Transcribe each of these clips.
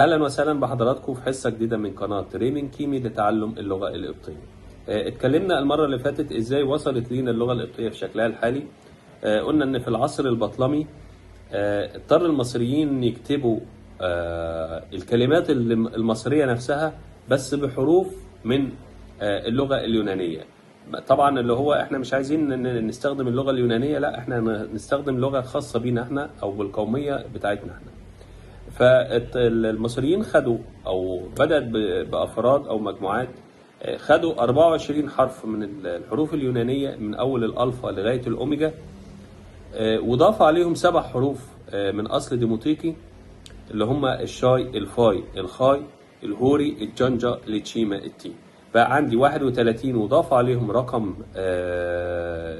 اهلا وسهلا بحضراتكم في حصه جديده من قناه تريننج كيمي لتعلم اللغه القبطيه. اتكلمنا المره اللي فاتت ازاي وصلت لينا اللغه القبطيه في شكلها الحالي. قلنا ان في العصر البطلمي اضطر المصريين يكتبوا الكلمات المصريه نفسها بس بحروف من اللغه اليونانيه. طبعا اللي هو احنا مش عايزين نستخدم اللغه اليونانيه، لا احنا نستخدم لغه خاصه بينا احنا او بالقوميه بتاعتنا احنا. فالمصريين خدوا او بدأت بافراد او مجموعات خدوا 24 حرف من الحروف اليونانيه من اول الالفا لغايه الاوميجا، وضاف عليهم 7 حروف من اصل ديموتيقي اللي هم الشاي، الفاي، الخاي، الهوري، الجنجا، التشيما، التي. بقى عندي 31 وضاف عليهم رقم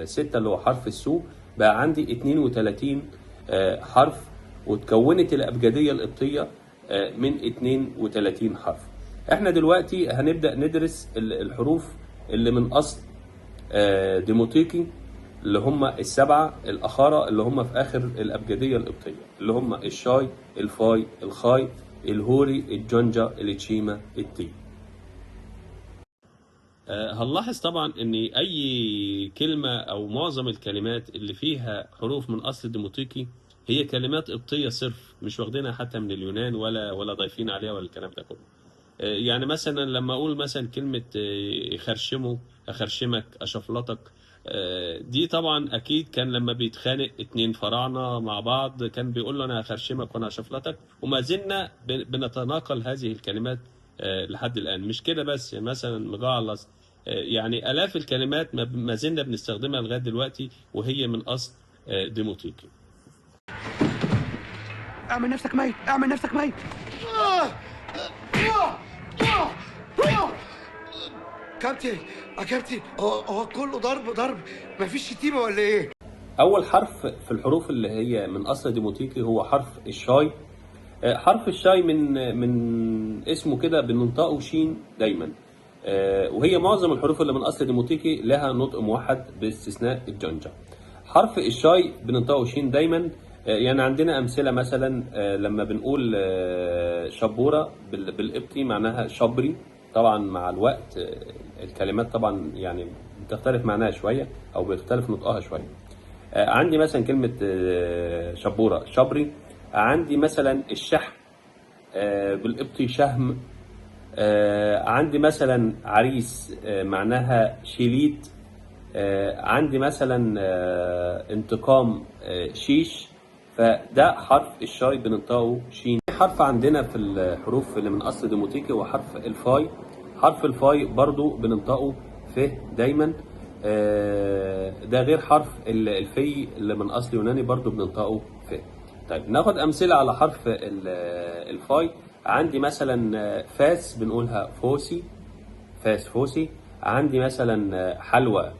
6 اللي هو حرف السو، بقى عندي 32 حرف، وتكونت الأبجدية القبطية من 32 حرف. احنا دلوقتي هنبدأ ندرس الحروف اللي من أصل ديموتيقي اللي هم السبعة الأخارة اللي هم في آخر الأبجدية القبطية اللي هم الشاي، الفاي، الخاي، الهوري، الجنجا، التشيما، التي. هنلاحظ طبعا ان اي كلمة او معظم الكلمات اللي فيها حروف من اصل ديموتيقي هي كلمات قبطية صرف، مش واخدينها حتى من اليونان ولا ضايفين عليها ولا الكلام ده كله. يعني مثلا لما اقول مثلا كلمة يخرشمه، اخرشمك، اشفلطك، دي طبعا اكيد كان لما بيتخانق 2 فراعنة مع بعض كان بيقول له انا هخرشمك وانا هشفلطك، وما زلنا بنتناقل هذه الكلمات لحد الان. مش كده بس، يعني مثلا مجعلص، يعني الاف الكلمات ما زلنا بنستخدمها لغايه دلوقتي وهي من اصل ديموتيقي. اعمل نفسك ميت، اعمل نفسك ميت. كابتن يا كابتن، هو كله ضرب، مفيش شتيمه ولا ايه؟ اول حرف في الحروف اللي هي من اصل ديموتيقي هو حرف الشاي. حرف الشاي من اسمه كده بننطقه شين دايما، وهي معظم الحروف اللي من اصل ديموتيقي لها نطق موحد باستثناء الجنجة. حرف الشاي بننطقه شين دايما. يعني عندنا امثله مثلا لما بنقول شبوره بالقبطي معناها شبري. طبعا مع الوقت الكلمات طبعا يعني بتختلف معناها شويه او بيختلف نطقها شويه. عندي مثلا كلمه شبوره شبري. عندي مثلا الشحم بالقبطي شهم. عندي مثلا عريس معناها شيليت. عندي مثلا انتقام شيش. فده حرف الشاي بننطقه شين. حرف عندنا في الحروف اللي من اصل ديموتيقي هو حرف الفاي. حرف الفاي برضو بننطقه ف دايما. ده غير حرف الفي اللي من اصل يوناني برضو بننطقه ف. طيب ناخد امثله على حرف الفاي. عندي مثلا فاس بنقولها فوسي، فاس فوسي. عندي مثلا حلوى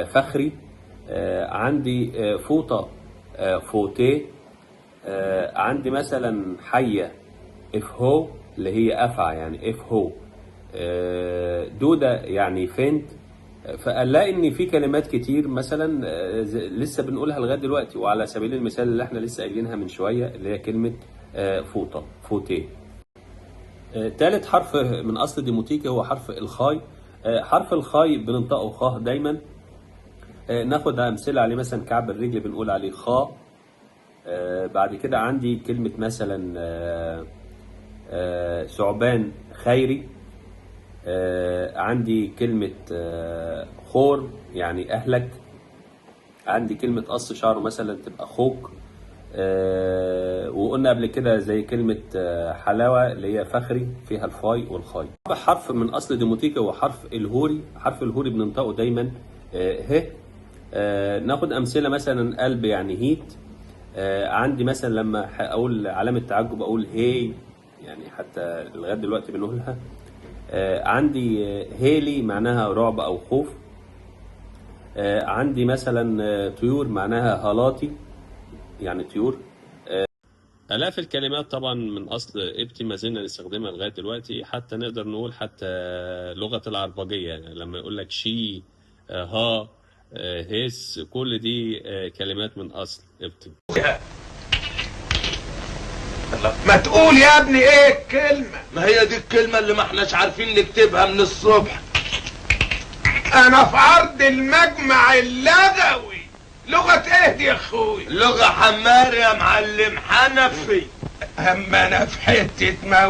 فخري. عندي فوطة فوتيه. عندي مثلا حية افهو اللي هي افع يعني افهو. دودة يعني فنت. فقال ان في كلمات كتير مثلا لسه بنقولها لغايه دلوقتي، وعلى سبيل المثال اللي احنا لسه قايلينها من شويه اللي هي كلمه فوطه فوتيه. تالت حرف من اصل ديموتيقي هو حرف الخاي. حرف الخاي بننطقه خاه دايما. ناخد امثله عليه مثلا كعب الرجل بنقول عليه خا. بعد كده عندي كلمه مثلا ثعبان خيري. عندي كلمه خور يعني اهلك. عندي كلمه قص شعره مثلا تبقى خوك. وقلنا قبل كده زي كلمة حلاوة اللي هي فخري فيها الفاي والخاي. حرف من أصل ديموتيقي هو حرف الهوري. حرف الهوري بننطقه دايما ه. ناخد أمثلة مثلا قلب يعني هيت. عندي مثلا لما أقول علامة تعجب أقول هي، يعني حتى لغاية دلوقتي بنقولها. عندي هيلي معناها رعب أو خوف. عندي مثلا طيور معناها هالاتي يعني طيور. آلاف الكلمات طبعا من أصل قبطي ما زلنا نستخدمها لغاية دلوقتي، حتى نقدر نقول حتى لغة العربجية، يعني لما يقول لك شي، ها، هيس، كل دي كلمات من أصل قبطي. ما تقول يا ابني ايه الكلمة؟ ما هي دي الكلمة اللي ما احناش عارفين نكتبها من الصبح. انا في عرض المجمع اللغوي. لغة ايه دي يا اخوي؟ لغة حمار يا معلم حنفي. اما انا في حتة موقع